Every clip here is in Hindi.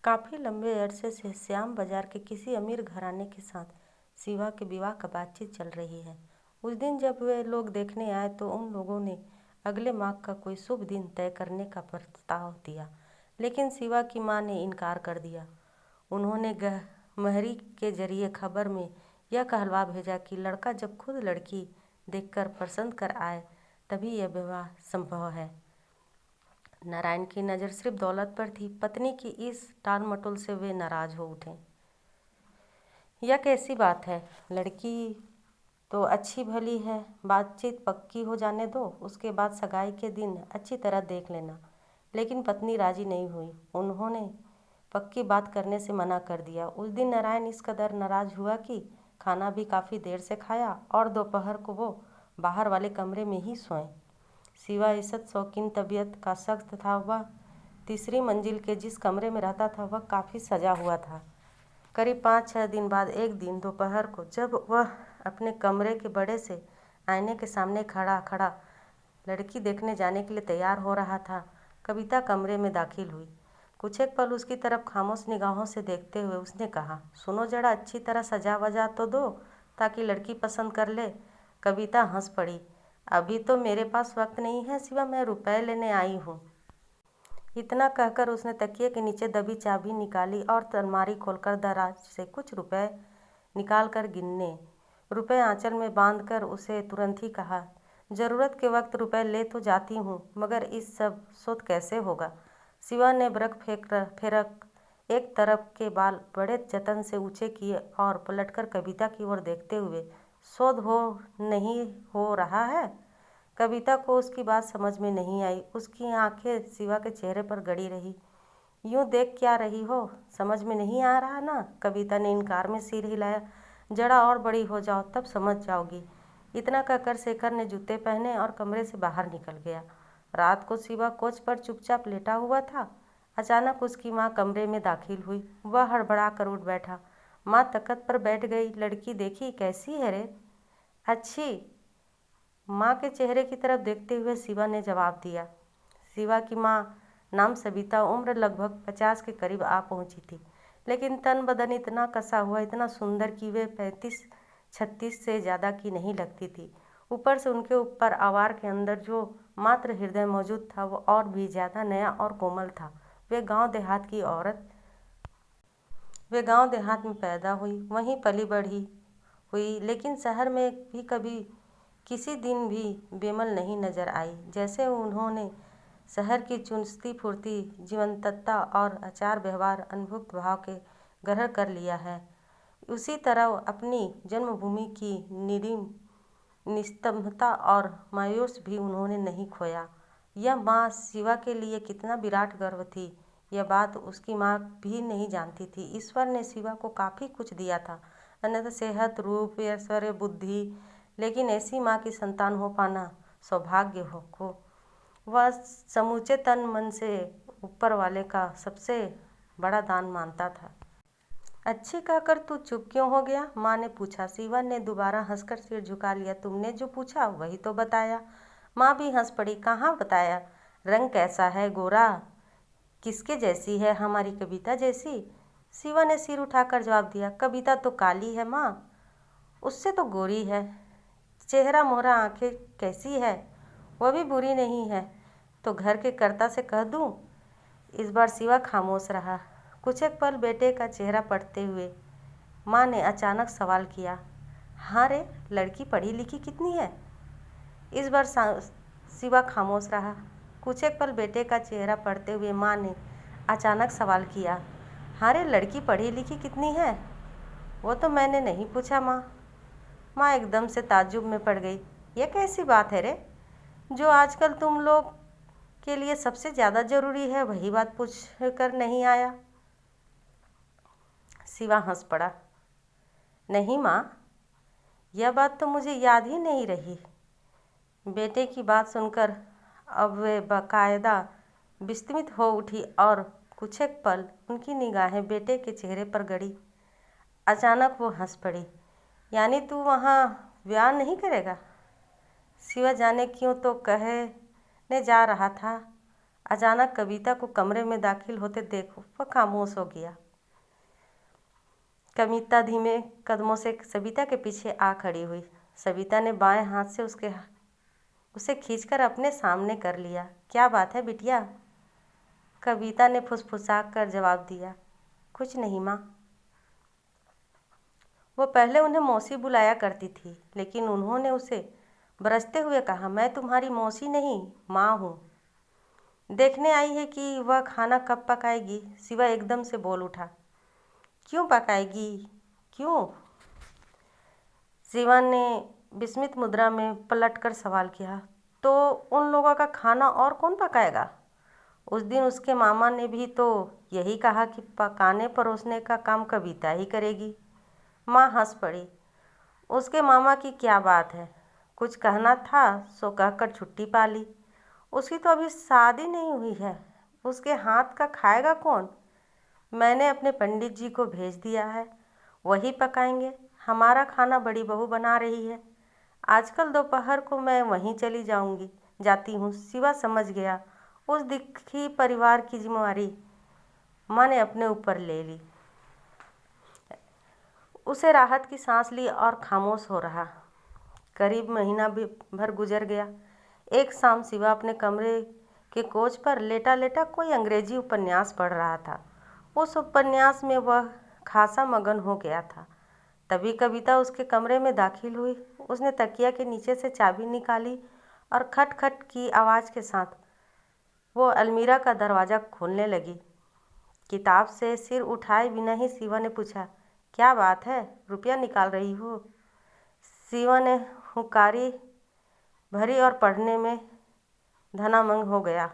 काफ़ी लंबे अरसे से श्याम बाजार के किसी अमीर घराने के साथ शिवा के विवाह का बातचीत चल रही है। उस दिन जब वे लोग देखने आए तो उन लोगों ने अगले माह का कोई शुभ दिन तय करने का प्रस्ताव दिया, लेकिन शिवा की मां ने इनकार कर दिया। उन्होंने गहमहरी के जरिए खबर में यह कहलवा भेजा कि लड़का जब खुद लड़की देखकर पसंद कर आए तभी यह विवाह संभव है। नारायण की नज़र सिर्फ दौलत पर थी। पत्नी की इस टालमटोल से वे नाराज हो उठे। यह कैसी बात है? लड़की तो अच्छी भली है, बातचीत पक्की हो जाने दो, उसके बाद सगाई के दिन अच्छी तरह देख लेना। लेकिन पत्नी राजी नहीं हुई। उन्होंने पक्की बात करने से मना कर दिया। उस दिन नारायण इस कदर नाराज हुआ कि खाना भी काफ़ी देर से खाया और दोपहर को वो बाहर वाले कमरे में ही सोए। शिवा इज़्ज़त शौकीन तबीयत का शख्स था। वह तीसरी मंजिल के जिस कमरे में रहता था वह काफ़ी सजा हुआ था। करीब 5-6 दिन बाद एक दिन दोपहर को जब वह अपने कमरे के बड़े से आईने के सामने खड़ा खड़ा लड़की देखने जाने के लिए तैयार हो रहा था, कविता कमरे में दाखिल हुई। कुछ एक पल उसकी तरफ खामोश निगाहों से देखते हुए उसने कहा, सुनो जरा, अच्छी तरह सजा वजा तो दो ताकि लड़की पसंद कर ले। कविता हंस पड़ी। अभी तो मेरे पास वक्त नहीं है शिवा, मैं रुपए लेने आई हूँ। इतना कहकर उसने तकिए के नीचे दबी चाबी निकाली और अलमारी खोलकर दराज से कुछ रुपए निकालकर गिने। रुपए आंचल में बांधकर उसे तुरंत ही कहा, ज़रूरत के वक्त रुपए ले तो जाती हूँ, मगर इस सब शोध कैसे होगा? शिवा ने ब्रक फेरक एक तरफ के बाल बड़े जतन से ऊंचे किए और पलटकर कविता की ओर देखते हुए, शोध हो नहीं हो रहा है? कविता को उसकी बात समझ में नहीं आई। उसकी आंखें शिवा के चेहरे पर गड़ी रही। यूं देख क्या रही हो? समझ में नहीं आ रहा ना? कविता ने इनकार में सिर हिलाया। जरा और बड़ी हो जाओ तब समझ जाओगी। इतना कहकर शेखर ने जूते पहने और कमरे से बाहर निकल गया। रात को शिवा कोच पर चुपचाप लेटा हुआ था। अचानक उसकी माँ कमरे में दाखिल हुई। वह हड़बड़ा कर उठ बैठा। माँ तख्त पर बैठ गई। लड़की देखी? कैसी है रे? अच्छी, माँ के चेहरे की तरफ देखते हुए शिवा ने जवाब दिया। शिवा की माँ नाम सबिता, उम्र लगभग 50 के करीब आ पहुंची थी, लेकिन तन बदन इतना कसा हुआ, इतना सुंदर कि वे 35-36 से ज़्यादा की नहीं लगती थी। ऊपर से उनके ऊपर आवार के अंदर जो मात्र हृदय मौजूद था वो और भी ज़्यादा नया और कोमल था। वे गांव देहात की औरत। वे गांव देहात में पैदा हुई, वहीं पली बढ़ी हुई, लेकिन शहर में भी कभी किसी दिन भी बेमल नहीं नजर आई। जैसे उन्होंने शहर की चुस्ती फुर्ती, जीवंतता और आचार व्यवहार अनुभुक्त भाव के ग्रहण कर लिया है, उसी तरह अपनी जन्मभूमि की निस्तंभता और मायूस भी उन्होंने नहीं खोया। यह माँ शिवा के लिए कितना विराट गर्व थी, यह बात उसकी माँ भी नहीं जानती थी। ईश्वर ने शिवा को काफ़ी कुछ दिया था, अन्यथा सेहत, रूप, ऐश्वर्य, बुद्धि, लेकिन ऐसी माँ की संतान हो पाना सौभाग्य को वह समूचे तन मन से ऊपर वाले का सबसे बड़ा दान मानता था। अच्छी कहकर तू चुप क्यों हो गया? माँ ने पूछा। शिवा ने दोबारा हंसकर सिर झुका लिया। तुमने जो पूछा वही तो बताया। माँ भी हंस पड़ी। कहाँ बताया? रंग कैसा है? गोरा? किसके जैसी है? हमारी कविता जैसी? शिवा ने सिर उठाकर जवाब दिया। कविता तो काली है माँ, उससे तो गोरी है। चेहरा मोहरा, आंखें कैसी है? वह भी बुरी नहीं है। तो घर के कर्ता से कह दूँ? इस बार शिवा खामोश रहा। कुछ एक पल बेटे का चेहरा पढ़ते हुए माँ ने अचानक सवाल किया, हाँ रे, लड़की पढ़ी लिखी कितनी है? इस बार शिवा खामोश रहा। कुछ एक पल बेटे का चेहरा पढ़ते हुए माँ ने अचानक सवाल किया, हाँ रे, लड़की पढ़ी लिखी कितनी है? वो तो मैंने नहीं पूछा माँ। माँ एकदम से ताज्जुब में पड़ गई। यह कैसी बात है रे? जो आजकल तुम लोग के लिए सबसे ज़्यादा ज़रूरी है वही बात पूछ कर नहीं आया। शिवा हंस पड़ा। नहीं माँ, यह बात तो मुझे याद ही नहीं रही। बेटे की बात सुनकर अब वे बाकायदा विस्मित हो उठी और कुछ एक पल उनकी निगाहें बेटे के चेहरे पर गड़ी। अचानक वो हंस पड़ी। यानी तू वहाँ ब्याह नहीं करेगा? शिवा जाने क्यों तो कहने जा रहा था, अचानक कविता को कमरे में दाखिल होते देख वह खामोश हो गया। कविता धीमे कदमों से सविता के पीछे आ खड़ी हुई। सविता ने बाएं हाथ से उसे खींचकर अपने सामने कर लिया। क्या बात है बिटिया? कविता ने फुसफुसा कर जवाब दिया। कुछ नहीं माँ। वो पहले उन्हें मौसी बुलाया करती थी, लेकिन उन्होंने उसे बरसते हुए कहा, मैं तुम्हारी मौसी नहीं माँ हूँ। देखने आई है कि वह खाना कब पकाएगी। शिवा एकदम से बोल उठा। क्यों पकाएगी? क्यों? शिवा ने विस्मित मुद्रा में पलटकर सवाल किया। तो उन लोगों का खाना और कौन पकाएगा? उस दिन उसके मामा ने भी तो यही कहा कि पकाने परोसने का काम कविता ही करेगी। माँ हंस पड़ी। उसके मामा की क्या बात है, कुछ कहना था सो कहकर छुट्टी पा ली। उसकी तो अभी शादी नहीं हुई है, उसके हाथ का खाएगा कौन? मैंने अपने पंडित जी को भेज दिया है, वही पकाएंगे। हमारा खाना बड़ी बहू बना रही है। आजकल दोपहर को मैं वहीं चली जाती हूँ। शिवा समझ गया उस दुखी परिवार की जिम्मेवारी माँ ने अपने ऊपर ले ली। उसे राहत की सांस ली और खामोश हो रहा। करीब महीना भर गुजर गया। एक शाम शिवा अपने कमरे के कोच पर लेटा लेटा कोई अंग्रेजी उपन्यास पढ़ रहा था। उस उपन्यास में वह खासा मगन हो गया था। तभी कविता उसके कमरे में दाखिल हुई। उसने तकिया के नीचे से चाबी निकाली और खट खट की आवाज़ के साथ वो अलमीरा का दरवाज़ा खोलने लगी। किताब से सिर उठाए बिना ही शिवा ने पूछा, क्या बात है, रुपया निकाल रही हो? शिवा ने हुंकारी भरी और पढ़ने में धनामंग हो गया।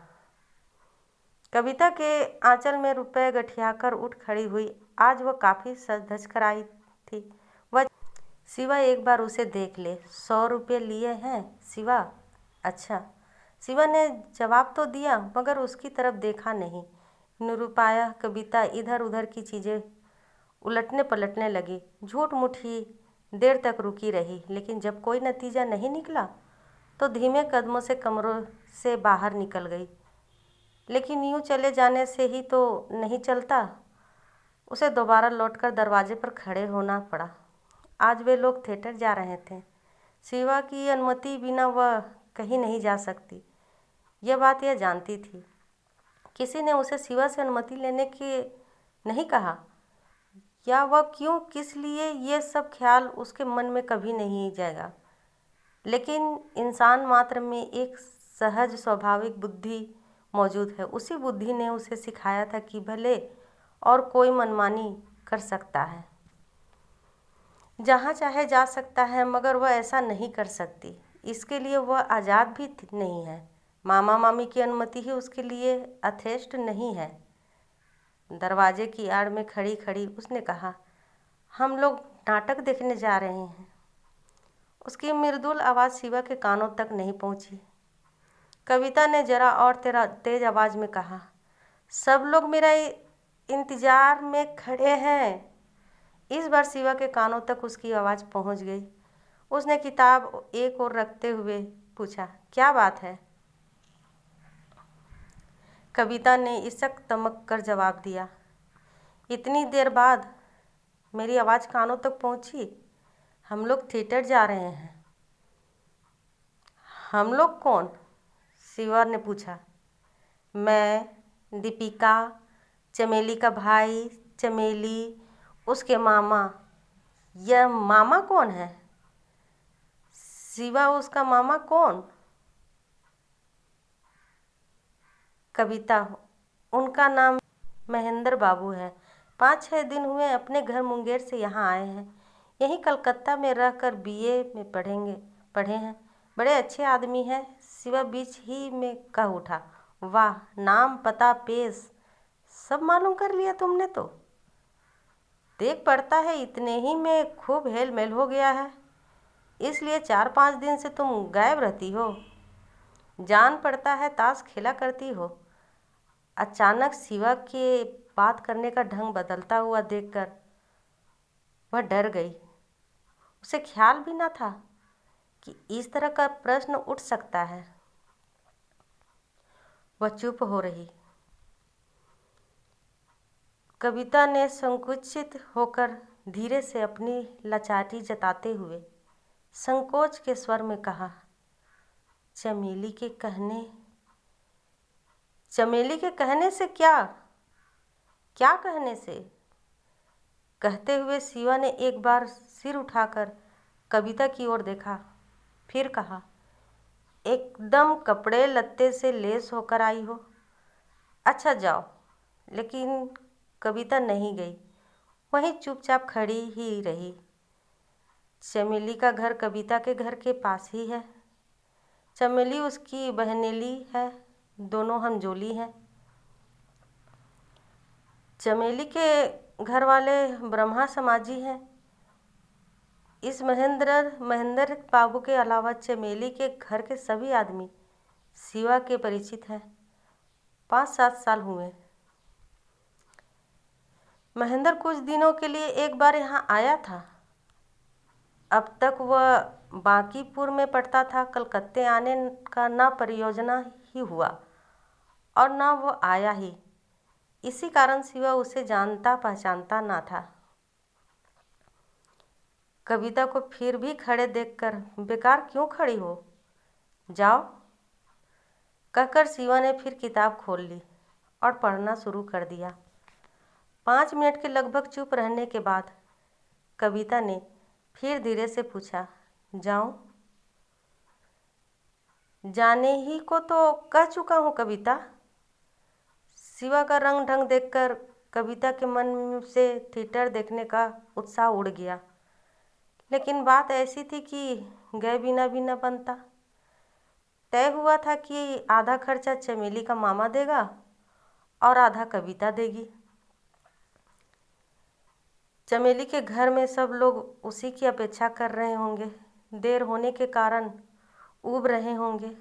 कविता के आंचल में रुपए गठियाकर उठ खड़ी हुई। आज वह काफ़ी सज धज कर आई थी। वह शिवा एक बार उसे देख ले। 100 रुपये लिए हैं शिवा? अच्छा। शिवा ने जवाब तो दिया मगर उसकी तरफ देखा नहीं। निरुपाया कविता इधर उधर की चीज़ें उलटने पलटने लगी। झूठ मूठ ही देर तक रुकी रही, लेकिन जब कोई नतीजा नहीं निकला तो धीमे कदमों से कमरों से बाहर निकल गई। लेकिन यूँ चले जाने से ही तो नहीं चलता। उसे दोबारा लौटकर दरवाजे पर खड़े होना पड़ा। आज वे लोग थिएटर जा रहे थे। शिवा की अनुमति बिना वह कहीं नहीं जा सकती। यह बात यह जानती थी। किसी ने उसे शिवा से अनुमति लेने के नहीं कहा, या वह क्यों, किस लिए, ये सब ख्याल उसके मन में कभी नहीं जाएगा। लेकिन इंसान मात्र में एक सहज स्वाभाविक बुद्धि मौजूद है। उसी बुद्धि ने उसे सिखाया था कि भले और कोई मनमानी कर सकता है, जहाँ चाहे जा सकता है, मगर वह ऐसा नहीं कर सकती। इसके लिए वह आज़ाद भी नहीं है। मामा मामी की अनुमति ही उसके लिए यथेष्ट नहीं है। दरवाजे की आड़ में खड़ी खड़ी उसने कहा, हम लोग नाटक देखने जा रहे हैं। उसकी मृदुल आवाज़ शिवा के कानों तक नहीं पहुंची। कविता ने जरा और तेज आवाज़ में कहा, सब लोग मेरा इंतज़ार में खड़े हैं। इस बार शिवा के कानों तक उसकी आवाज़ पहुंच गई। उसने किताब एक ओर रखते हुए पूछा, क्या बात है? कविता ने इसक तमक कर जवाब दिया, इतनी देर बाद मेरी आवाज़ कानों तक पहुंची। हम लोग थिएटर जा रहे हैं। हम लोग कौन? शिवा ने पूछा। मैं, दीपिका, चमेली का भाई, चमेली, उसके मामा। यह मामा कौन है? शिवा, उसका मामा कौन? कविता, उनका नाम महेंद्र बाबू है। 5-6 दिन हुए अपने घर मुंगेर से यहाँ आए हैं। यहीं कलकत्ता में रहकर बीए में पढ़े हैं। बड़े अच्छे आदमी हैं। शिवा बीच ही में कह उठा, वाह, नाम पता पेश सब मालूम कर लिया तुमने तो। देख पड़ता है इतने ही में खूब हेल मेल हो गया है, इसलिए 4-5 दिन से तुम गायब रहती हो। जान पड़ता है ताश खेला करती हो। अचानक शिवा के बात करने का ढंग बदलता हुआ देखकर वह डर गई। उसे ख्याल भी न था कि इस तरह का प्रश्न उठ सकता है। वह चुप हो रही। कविता ने संकुचित होकर धीरे से अपनी लाचारी जताते हुए संकोच के स्वर में कहा, चमेली के कहने से क्या कहने से? कहते हुए शिवा ने एक बार सिर उठाकर कविता की ओर देखा, फिर कहा, एकदम कपड़े लत्ते से लेस होकर आई हो। अच्छा जाओ। लेकिन कविता नहीं गई, वहीं चुपचाप खड़ी ही रही। चमेली का घर कविता के घर के पास ही है। चमेली उसकी बहनेली है, दोनों हमजोली हैं। चमेली के घर वाले ब्रह्मा समाजी हैं। इस महेंद्र बाबू के अलावा चमेली के घर के सभी आदमी शिवा के परिचित हैं। 5-7 साल हुए। महेंद्र कुछ दिनों के लिए एक बार यहाँ आया था। अब तक वह बांकीपुर में पढ़ता था। कलकत्ते आने का ना परियोजना ही हुआ और ना वो आया ही। इसी कारण शिवा उसे जानता पहचानता ना था। कविता को फिर भी खड़े देखकर, बेकार क्यों खड़ी हो, जाओ, कहकर शिवा ने फिर किताब खोल ली और पढ़ना शुरू कर दिया। 5 मिनट के लगभग चुप रहने के बाद कविता ने फिर धीरे से पूछा, जाऊं? जाने ही को तो कह चुका हूँ कविता। शिवा का रंग ढंग देखकर कविता के मन से थिएटर देखने का उत्साह उड़ गया। लेकिन बात ऐसी थी कि गए बिना भी न बनता। तय हुआ था कि आधा खर्चा चमेली का मामा देगा और आधा कविता देगी। चमेली के घर में सब लोग उसी की अपेक्षा कर रहे होंगे। देर होने के कारण ऊब रहे होंगे।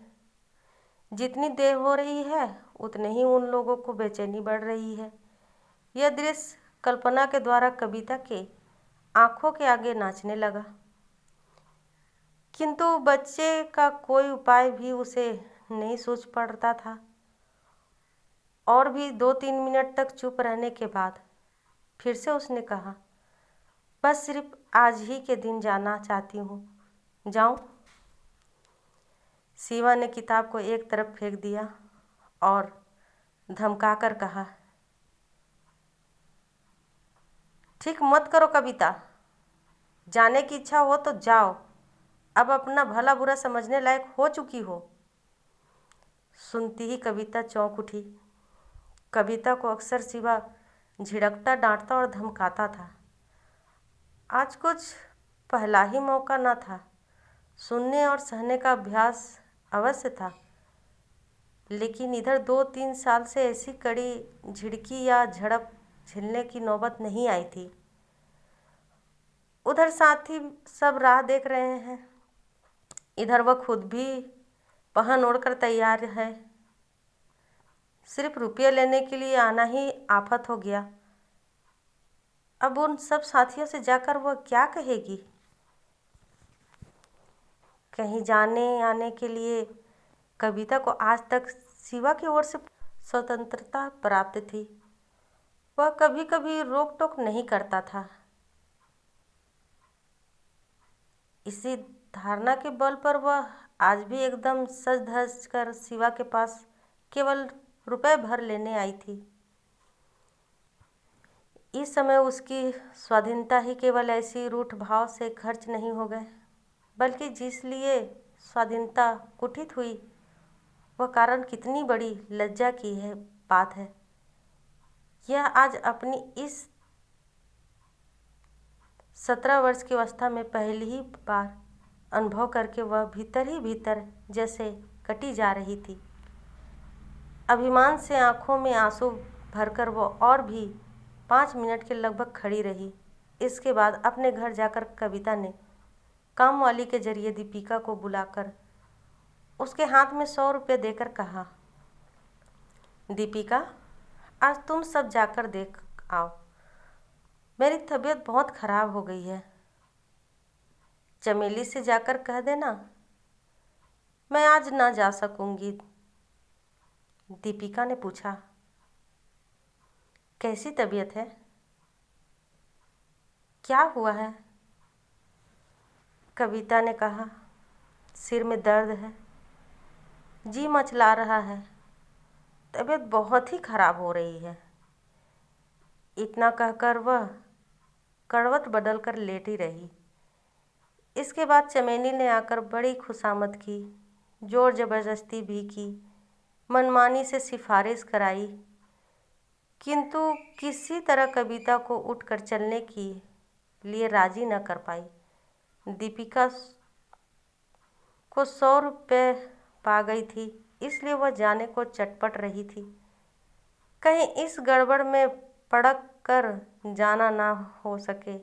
जितनी देर हो रही है उतने ही उन लोगों को बेचैनी बढ़ रही है। यह दृश्य कल्पना के द्वारा कविता के आंखों के आगे नाचने लगा। किंतु बच्चे का कोई उपाय भी उसे नहीं सूझ पड़ता था। और भी 2-3 मिनट तक चुप रहने के बाद फिर से उसने कहा, बस सिर्फ आज ही के दिन जाना चाहती हूँ, जाऊँ? शिवा ने किताब को एक तरफ फेंक दिया और धमकाकर कहा, ठीक मत करो कविता। जाने की इच्छा हो तो जाओ। अब अपना भला बुरा समझने लायक हो चुकी हो। सुनती ही कविता चौंक उठी। कविता को अक्सर शिवा झिड़कता, डांटता और धमकाता था। आज कुछ पहला ही मौका न था। सुनने और सहने का अभ्यास अवश्य था, लेकिन इधर 2-3 साल से ऐसी कड़ी झिड़की या झड़प झेलने की नौबत नहीं आई थी। उधर साथी सब राह देख रहे हैं, इधर वह खुद भी पहन ओढ़कर तैयार है। सिर्फ रुपये लेने के लिए आना ही आफत हो गया। अब उन सब साथियों से जाकर वह क्या कहेगी? कहीं जाने आने के लिए कविता को आज तक शिवा की ओर से स्वतंत्रता प्राप्त थी। वह कभी कभी रोक टोक नहीं करता था। इसी धारणा के बल पर वह आज भी एकदम सज धज कर शिवा के पास केवल रुपए भर लेने आई थी। इस समय उसकी स्वाधीनता ही केवल ऐसी रूठ भाव से खर्च नहीं हो गए, बल्कि जिस लिए स्वाधीनता कुठित हुई वह कारण कितनी बड़ी लज्जा की है बात है। यह आज अपनी इस 17 वर्ष की अवस्था में पहली ही बार अनुभव करके वह भीतर ही भीतर जैसे कटी जा रही थी। अभिमान से आंखों में आंसू भरकर वह और भी 5 मिनट के लगभग खड़ी रही। इसके बाद अपने घर जाकर कविता ने काम वाली के जरिए दीपिका को बुलाकर उसके हाथ में 100 रुपये देकर कहा, दीपिका, आज तुम सब जाकर देख आओ। मेरी तबीयत बहुत खराब हो गई है। चमेली से जाकर कह देना मैं आज ना जा सकूंगी। दीपिका ने पूछा, कैसी तबीयत है? क्या हुआ है? कविता ने कहा, सिर में दर्द है, जी मचला रहा है, तबीयत बहुत ही खराब हो रही है। इतना कहकर वह करवट बदलकर लेटी रही। इसके बाद चमेली ने आकर बड़ी खुशामद की, जोर ज़बरदस्ती भी की, मनमानी से सिफारिश कराई, किंतु किसी तरह कविता को उठकर चलने के लिए राजी न कर पाई। दीपिका को 100 रुपये पा गई थी, इसलिए वह जाने को चटपट रही थी। कहीं इस गड़बड़ में पड़क कर जाना ना हो सके,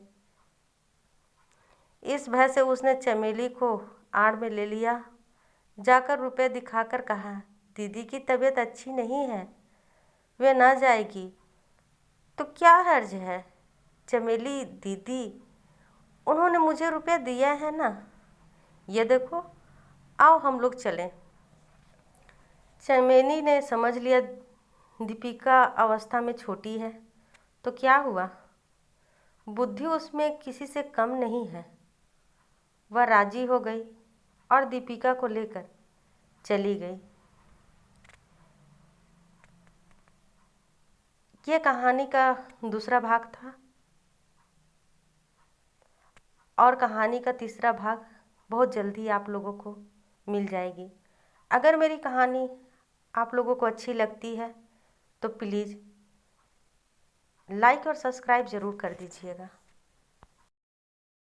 इस भय से उसने चमेली को आड़ में ले लिया। जाकर रुपए दिखाकर कहा, दीदी की तबीयत अच्छी नहीं है, वे ना जाएगी तो क्या हर्ज है? चमेली दीदी, उन्होंने मुझे रुपये दिया है ना, ये देखो, आओ हम लोग चलें। चमेली ने समझ लिया दीपिका अवस्था में छोटी है, तो क्या हुआ, बुद्धि उसमें किसी से कम नहीं है। वह राजी हो गई और दीपिका को लेकर चली गई। ये कहानी का दूसरा भाग था और कहानी का तीसरा भाग बहुत जल्दी आप लोगों को मिल जाएगी। अगर मेरी कहानी आप लोगों को अच्छी लगती है तो प्लीज़ लाइक और सब्सक्राइब ज़रूर कर दीजिएगा।